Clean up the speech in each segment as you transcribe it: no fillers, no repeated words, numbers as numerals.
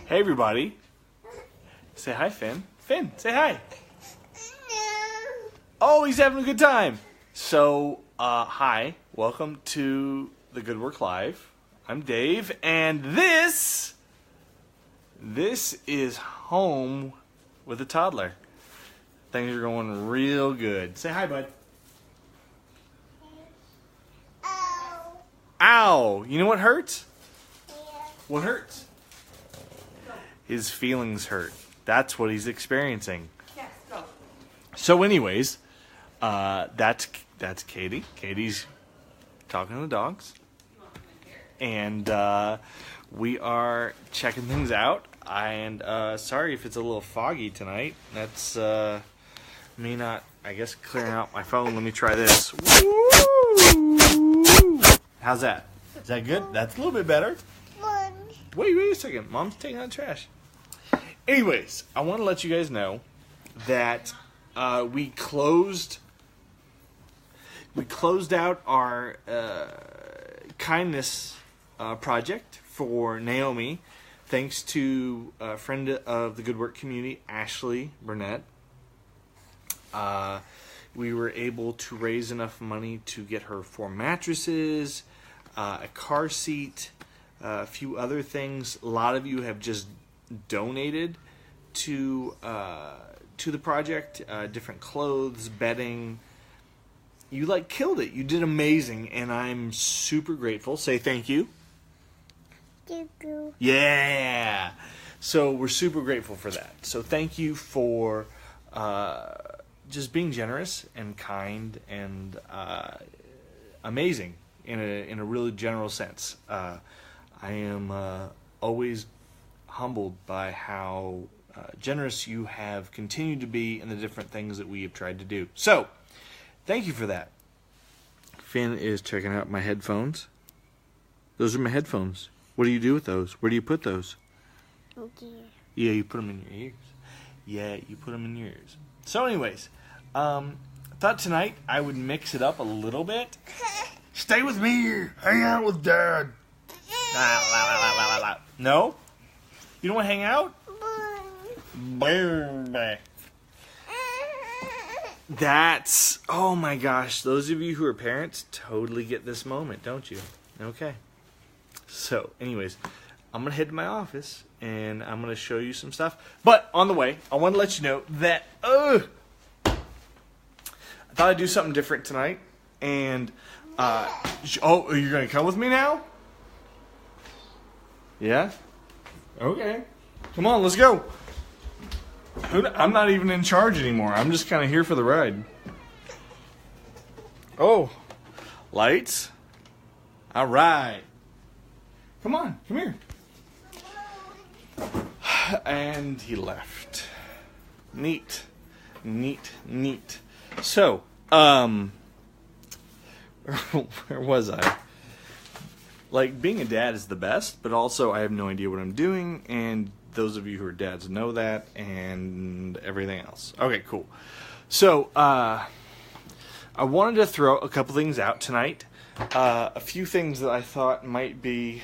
Hey everybody. Say hi, Finn. Finn, say hi. Oh, he's having a good time. So, hi. Welcome to The Good Work Live. I'm Dave, and this is home with a toddler. Things are going real good. Say hi, bud. Ow. Ow! You know what hurts? Yeah. What hurts? His feelings hurt. That's what he's experiencing. Yes, go. So, anyways, that's Katie. Katie's talking to the dogs, and we are checking things out. And sorry if it's a little foggy tonight. That's me not, I guess, clearing out my phone. Let me try this. Woo! How's that? Is that good? That's a little bit better. Fun. Wait a second. Mom's taking out the trash. Anyways, I want to let you guys know that we closed out our kindness project for Naomi, thanks to a friend of the Good Work community, Ashley Burnett. We were able to raise enough money to get her 4 mattresses, a car seat, a few other things. A lot of you have just donated to the project, different clothes, bedding. You killed it. You did amazing, and I'm super grateful. Say thank you. Thank you. Yeah. So we're super grateful for that. So thank you for just being generous and kind and amazing in a really general sense. I am always humbled by how generous you have continued to be in the different things that we have tried to do. So, thank you for that. Finn is checking out my headphones. Those are my headphones. What do you do with those? Where do you put those? Okay. Yeah, you put them in your ears. Yeah, you put them in your ears. So anyways, I thought tonight I would mix it up a little bit. Stay with me. Hang out with Dad. No? You don't want to hang out? That's, oh my gosh, those of you who are parents totally get this moment, don't you? Okay. So, anyways, I'm going to head to my office and I'm going to show you some stuff. But on the way, I want to let you know that, I thought I'd do something different tonight. And, oh, you're going to come with me now? Yeah? Okay. Come on, let's go. I'm not even in charge anymore. I'm just kind of here for the ride. Oh, lights. All right. Come on, come here. And he left. Neat. So, where was I? Being a dad is the best, but also I have no idea what I'm doing, and those of you who are dads know that, and everything else. Okay, cool. So, I wanted to throw a couple things out tonight. A few things that I thought might be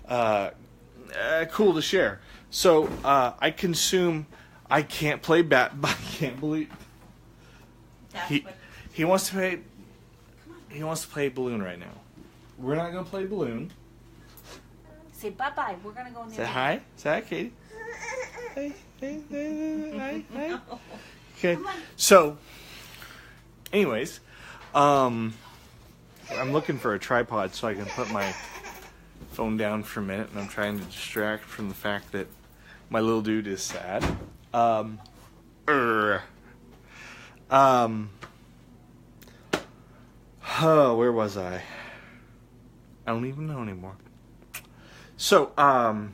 cool to share. So, I can't play bat, but I can't believe he wants to play balloon right now. We're not gonna play balloon. Say bye-bye. We're going to go in the Say hi. Say hi, Katie. Hey, hi. No. Okay. So, anyways, I'm looking for a tripod so I can put my phone down for a minute, and I'm trying to distract from the fact that my little dude is sad. Oh, where was I? I don't even know anymore. So, I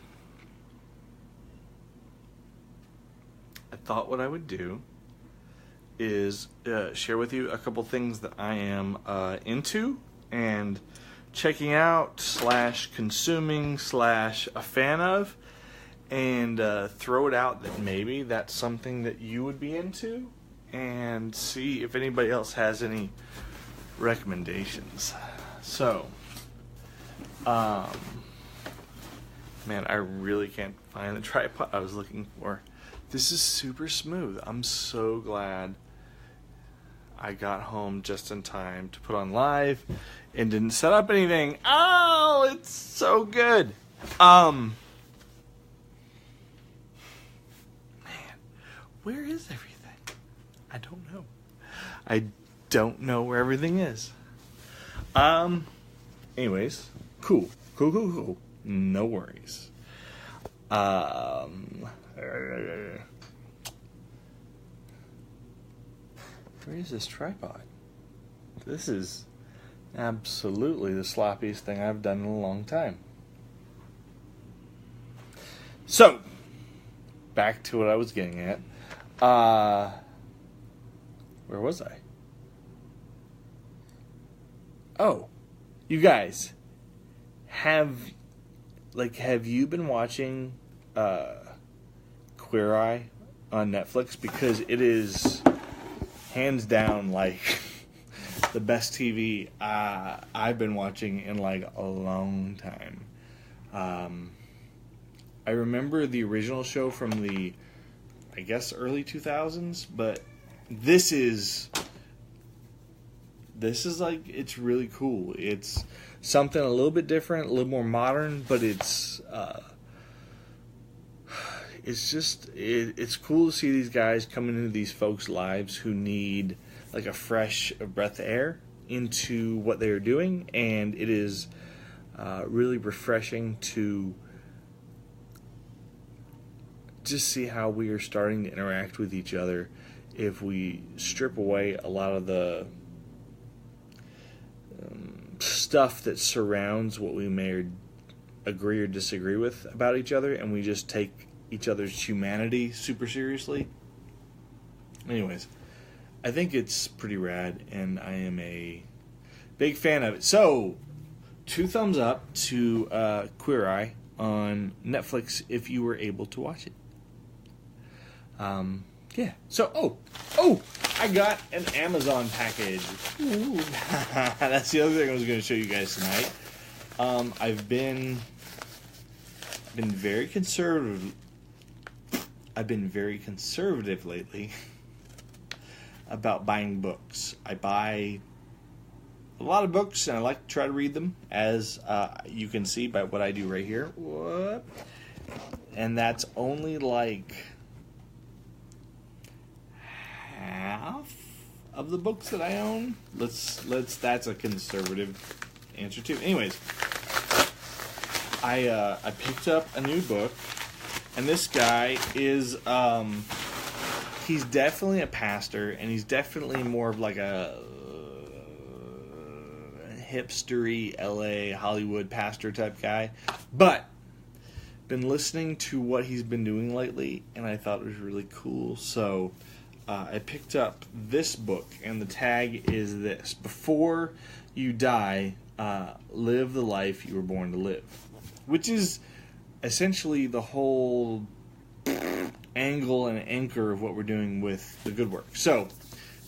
thought what I would do is share with you a couple things that I am into and checking out / consuming / a fan of, and throw it out that maybe that's something that you would be into, and see if anybody else has any recommendations. So, Man, I really can't find the tripod I was looking for. This is super smooth. I'm so glad I got home just in time to put on live and didn't set up anything. Oh, it's so good. Man, where is everything? I don't know. I don't know where everything is. Anyways, cool. No worries. Where is this tripod? This is absolutely the sloppiest thing I've done in a long time. So, back to what I was getting at. Where was I? Oh, you guys, have you been watching Queer Eye on Netflix? Because it is hands down like the best TV I've been watching in like a long time. I remember the original show from the, I guess, early 2000s, but this is like, it's really cool. It's something a little bit different, a little more modern, but it's cool to see these guys coming into these folks' lives who need like a fresh breath of air into what they're doing, and it is really refreshing to just see how we are starting to interact with each other if we strip away a lot of the stuff that surrounds what we may agree or disagree with about each other, and we just take each other's humanity super seriously. Anyways, I think it's pretty rad, and I am a big fan of it. So, 2 thumbs up to Queer Eye on Netflix if you were able to watch it. Yeah. So, I got an Amazon package. Ooh. That's the other thing I was going to show you guys tonight. I've been very conservative. I've been very conservative lately about buying books. I buy a lot of books, and I like to try to read them, as you can see by what I do right here. What? And that's only like half of the books that I own. That's a conservative answer too. Anyways, I picked up a new book, and this guy is he's definitely a pastor, and he's definitely more of like a hipstery LA Hollywood pastor type guy, but been listening to what he's been doing lately, and I thought it was really cool. So I picked up this book, and the tag is this: before you die, live the life you were born to live, which is essentially the whole angle and anchor of what we're doing with the good work. So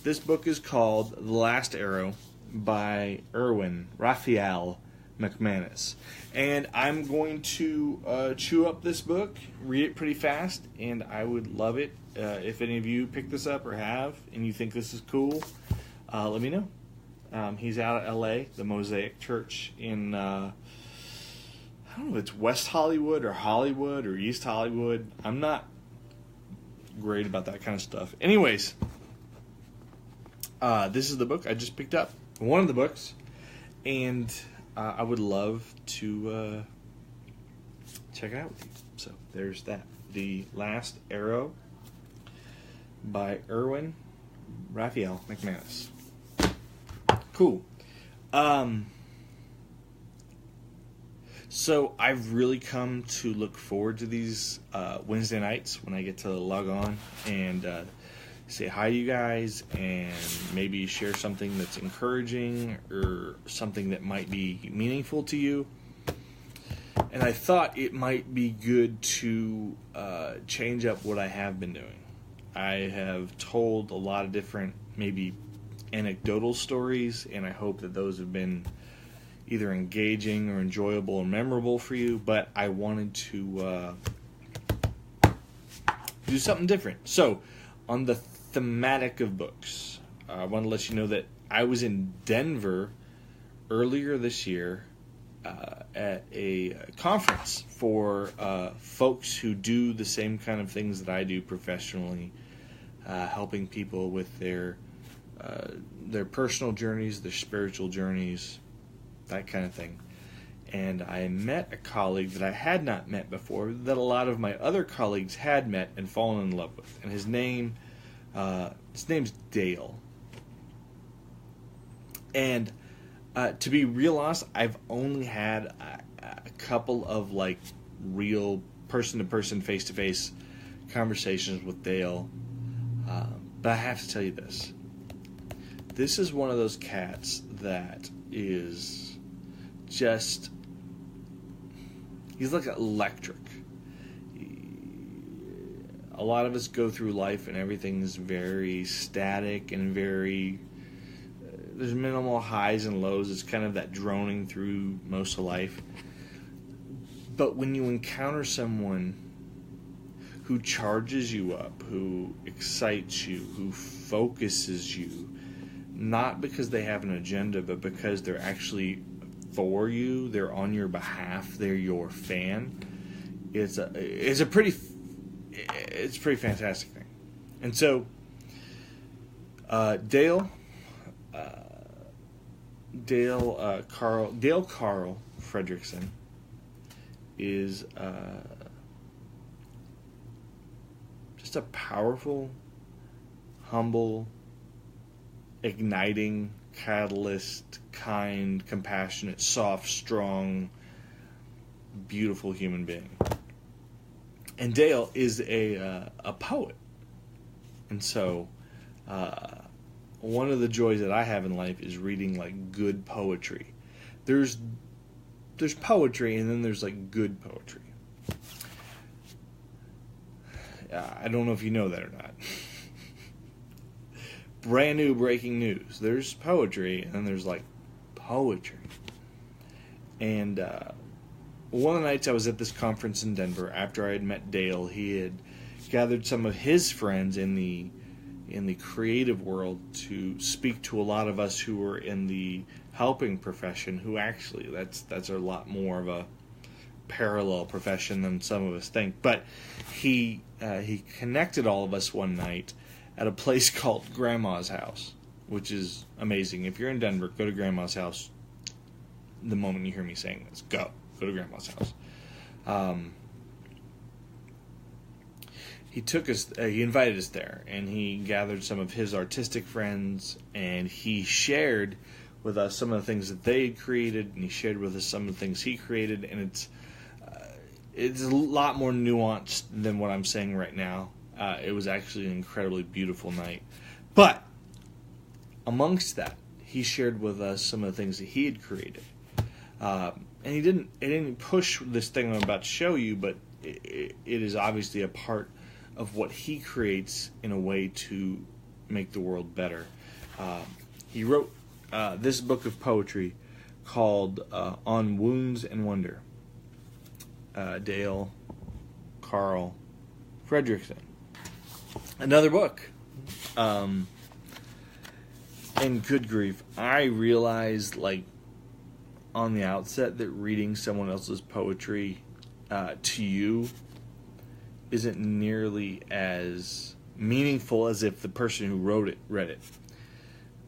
this book is called The Last Arrow by Erwin Raphael McManus, and I'm going to chew up this book, read it pretty fast, and I would love it if any of you pick this up or have, and you think this is cool, let me know. He's out of LA, the Mosaic Church in I don't know if it's West Hollywood or East Hollywood. I'm not great about that kind of stuff. Anyways, this is the book I just picked up, one of the books, and I would love to check it out with you. So there's that. The Last Arrow by Erwin Raphael McManus. Cool. So I've really come to look forward to these Wednesday nights when I get to log on and say hi to you guys and maybe share something that's encouraging or something that might be meaningful to you. And I thought it might be good to change up what I have been doing. I have told a lot of different maybe anecdotal stories, and I hope that those have been either engaging or enjoyable or memorable for you, but I wanted to do something different. So, on the thematic of books, I want to let you know that I was in Denver earlier this year at a conference for folks who do the same kind of things that I do professionally, helping people with their personal journeys, their spiritual journeys, that kind of thing. And I met a colleague that I had not met before, that a lot of my other colleagues had met and fallen in love with. And his name's Dale. And to be real honest, I've only had a couple of like real person-to-person, face-to-face conversations with Dale. But I have to tell you this. This is one of those cats that is just... He's like electric. A lot of us go through life and everything is very static and very... there's minimal highs and lows. It's kind of that droning through most of life. But when you encounter someone who charges you up, who excites you, who focuses you, not because they have an agenda, but because they're actually for you, they're on your behalf, they're your fan, it's a pretty fantastic thing. And so Dale Carl Fredrickson is just a powerful, humble, igniting, catalyst, kind, compassionate, soft, strong, beautiful human being. And Dale is a poet. And so one of the joys that I have in life is reading like good poetry. There's poetry, and then there's like good poetry. I don't know if you know that or not. Brand new breaking news. There's poetry, and then there's like poetry. And one of the nights I was at this conference in Denver, after I had met Dale, he had gathered some of his friends in the creative world to speak to a lot of us who were in the helping profession, who actually that's a lot more of a parallel profession than some of us think. But he connected all of us one night at a place called Grandma's House, which is amazing. If you're in Denver, go to Grandma's House. The moment you hear me saying this, go to Grandma's house. He invited us there, and he gathered some of his artistic friends, and he shared with us some of the things that they had created, and he shared with us some of the things he created, and it's a lot more nuanced than what I'm saying right now. It was actually an incredibly beautiful night. But amongst that, he shared with us some of the things that he had created. And it didn't push this thing I'm about to show you, but it is obviously a part of what he creates in a way to make the world better. He wrote this book of poetry called On Wounds and Wonder. Dale Carl Fredrickson. Another book. And good grief, I realized on the outset that reading someone else's poetry to you isn't nearly as meaningful as if the person who wrote it read it.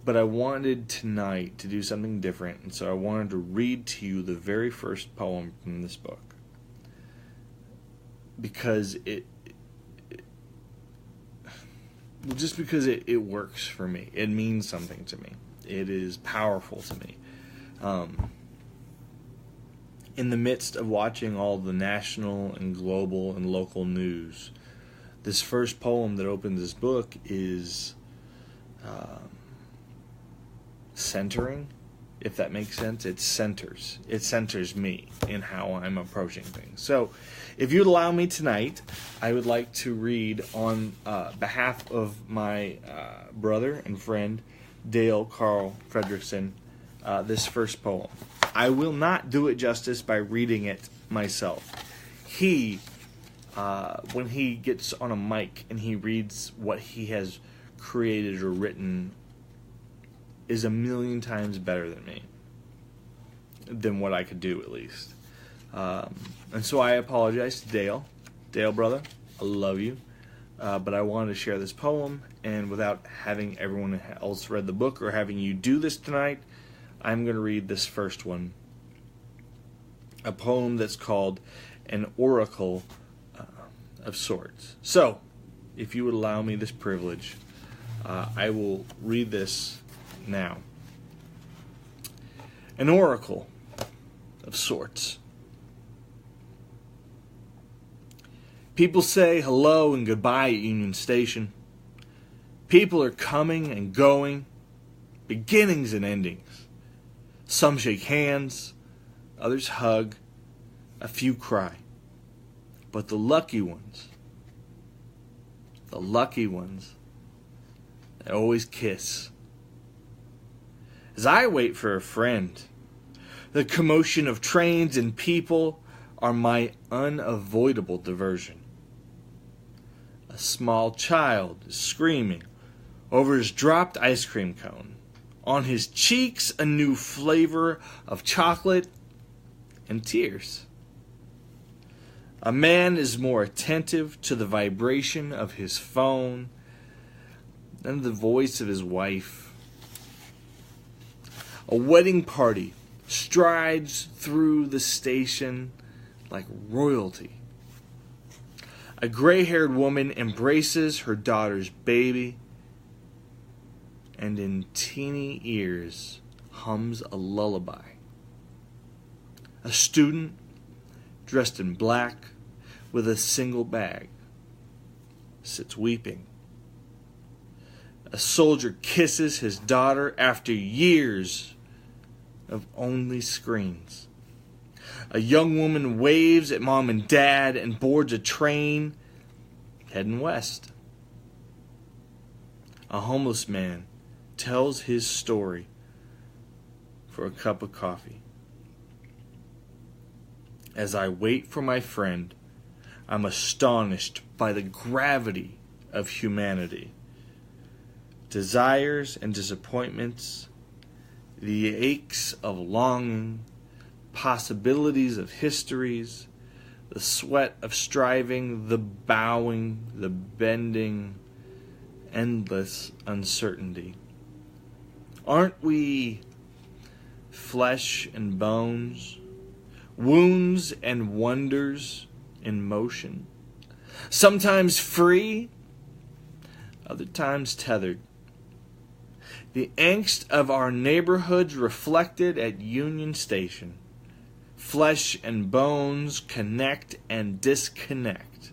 But I wanted tonight to do something different, and so I wanted to read to you the very first poem from this book. Because it works for me. It means something to me. It is powerful to me. In the midst of watching all the national and global and local news, this first poem that opens this book is centering, if that makes sense. It centers me in how I'm approaching things. So if you'd allow me tonight, I would like to read on behalf of my brother and friend Dale Carl Fredrickson this first poem. I will not do it justice by reading it myself. He, when he gets on a mic and he reads what he has created or written, is a million times better than me. Than what I could do, at least. And so I apologize to Dale. Dale, brother, I love you. But I wanted to share this poem, and without having everyone else read the book or having you do this tonight, I'm going to read this first one. A poem that's called An Oracle of Sorts. So, if you would allow me this privilege, I will read this now. An oracle of sorts. People say hello and goodbye at Union Station. People are coming and going, beginnings and endings. Some shake hands, others hug, a few cry. But the lucky ones, they always kiss. As I wait for a friend, the commotion of trains and people are my unavoidable diversion. A small child is screaming over his dropped ice cream cone. On his cheeks, a new flavor of chocolate and tears. A man is more attentive to the vibration of his phone than the voice of his wife. A wedding party strides through the station like royalty. A gray-haired woman embraces her daughter's baby, and in teeny ears hums a lullaby. A student dressed in black with a single bag sits weeping. A soldier kisses his daughter after years of only screens. A young woman waves at mom and dad and boards a train heading west. A homeless man tells his story for a cup of coffee. As I wait for my friend, I'm astonished by the gravity of humanity. Desires and disappointments, the aches of longing, possibilities of histories, the sweat of striving, the bowing, the bending, endless uncertainty. Aren't we flesh and bones, wounds and wonders in motion? Sometimes free, other times tethered. The angst of our neighborhoods reflected at Union Station. Flesh and bones connect and disconnect.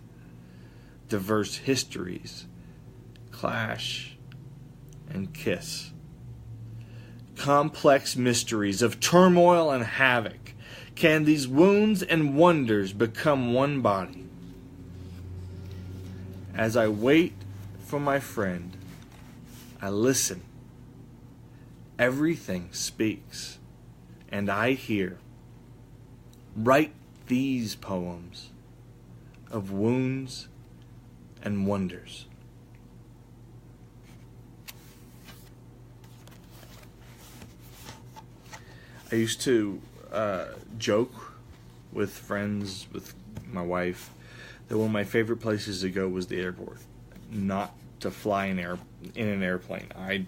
Diverse histories clash and kiss. Complex mysteries of turmoil and havoc. Can these wounds and wonders become one body? As I wait for my friend, I listen. Everything speaks, and I hear. Write these poems of wounds and wonders. I used to joke with friends, with my wife, that one of my favorite places to go was the airport. Not to fly in an airplane. I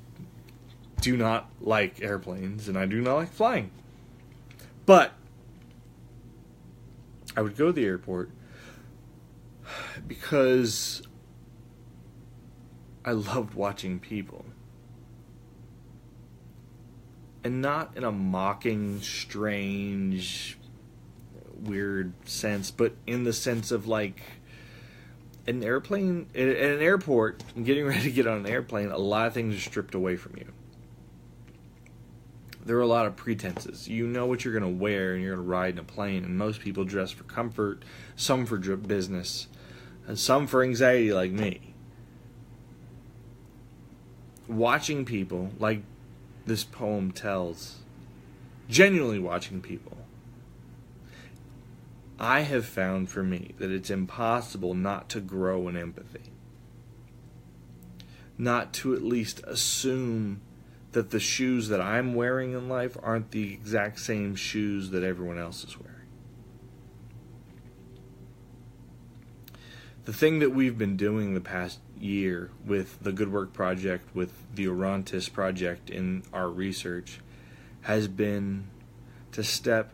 do not like airplanes, and I do not like flying. But I would go to the airport because I loved watching people. And not in a mocking, strange, weird sense, but in the sense of like an airplane, at an airport, getting ready to get on an airplane, a lot of things are stripped away from you. There are a lot of pretenses. You know what you're going to wear and you're going to ride in a plane, and most people dress for comfort, some for business, and some for anxiety like me. Watching people, like this poem tells, genuinely watching people, I have found for me that it's impossible not to grow in empathy. Not to at least assume that the shoes that I'm wearing in life aren't the exact same shoes that everyone else is wearing. The thing that we've been doing the past year with the Good Work Project, with the Orontis Project in our research, has been to step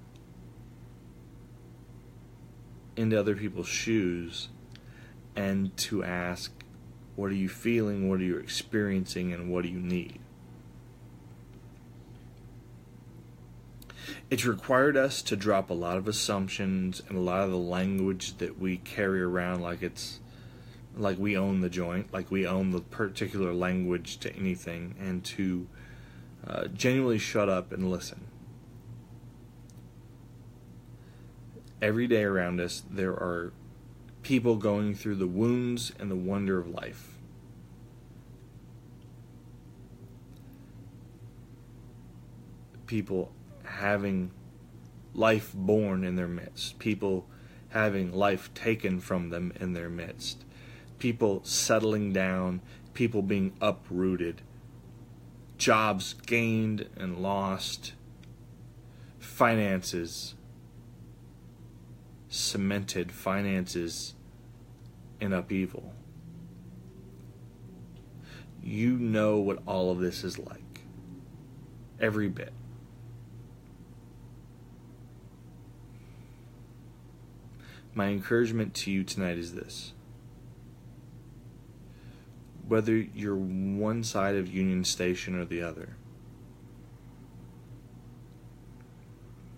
into other people's shoes and to ask, what are you feeling, what are you experiencing, and what do you need? It's required us to drop a lot of assumptions and a lot of the language that we carry around like it's like we own the joint, like we own the particular language to anything, and to genuinely shut up and listen. Every day around us, there are people going through the wounds and the wonder of life. People having life born in their midst. People having life taken from them in their midst. People settling down. People being uprooted. Jobs gained and lost. Finances cemented. Finances in upheaval. You know what all of this is like. Every bit. My encouragement to you tonight is this. Whether you're one side of Union Station or the other,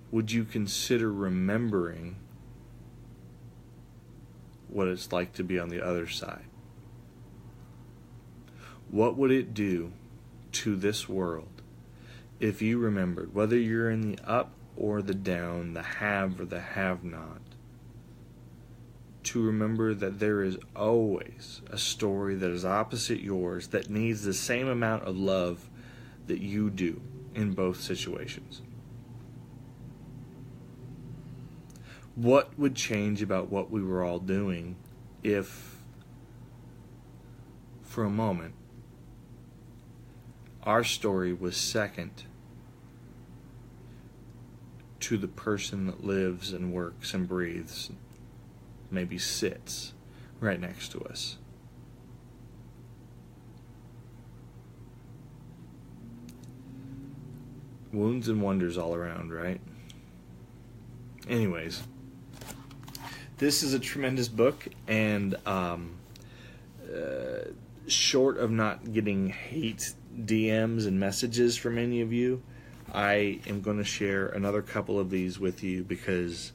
would you consider remembering what it's like to be on the other side? What would it do to this world if you remembered, whether you're in the up or the down, the have or the have-not, to remember that there is always a story that is opposite yours that needs the same amount of love that you do in both situations? What would change about what we were all doing if, for a moment, our story was second to the person that lives and works and breathes, maybe sits right next to us? Wounds and wonders all around, right? Anyways, this is a tremendous book, and short of not getting hate DMs and messages from any of you, I am going to share another couple of these with you because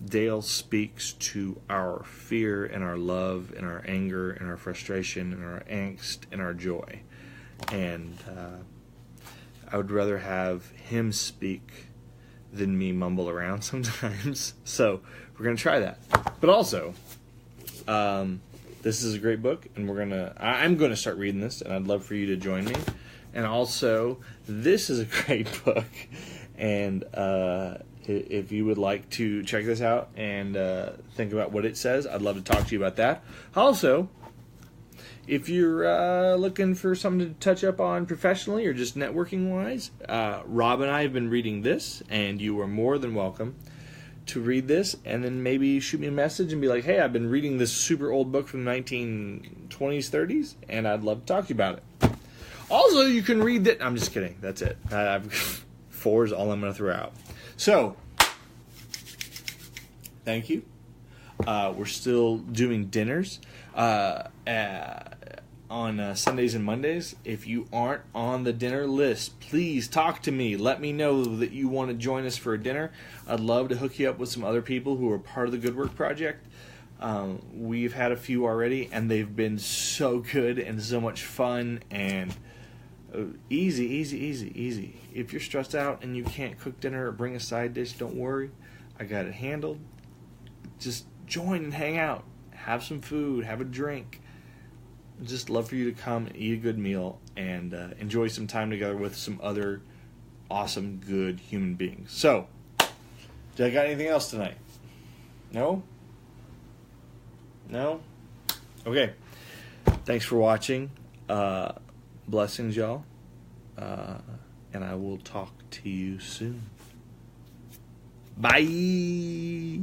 Dale speaks to our fear and our love and our anger and our frustration and our angst and our joy. And I would rather have him speak than me mumble around sometimes. So we're going to try that. But also, this is a great book, and I'm going to start reading this, and I'd love for you to join me. And also, this is a great book, and if you would like to check this out and think about what it says, I'd love to talk to you about that. Also, if you're looking for something to touch up on professionally or just networking-wise, Rob and I have been reading this, and you are more than welcome to read this, and then maybe shoot me a message and be like, hey, I've been reading this super old book from the 1920s, 30s, and I'd love to talk to you about it. Also, you can read that. I'm just kidding. That's it. 4 is all I'm going to throw out. So, thank you. We're still doing dinners on Sundays and Mondays. If you aren't on the dinner list, please talk to me. Let me know that you want to join us for a dinner. I'd love to hook you up with some other people who are part of the Good Work Project. We've had a few already, and they've been so good and so much fun and easy. If you're stressed out and you can't cook dinner or bring a side dish, don't worry. I got it handled. Just join and hang out. Have some food. Have a drink. Just love for you to come and eat a good meal and enjoy some time together with some other awesome, good human beings. So, did I got anything else tonight? No? No? Okay. Thanks for watching. Blessings, y'all. And I will talk to you soon. Bye.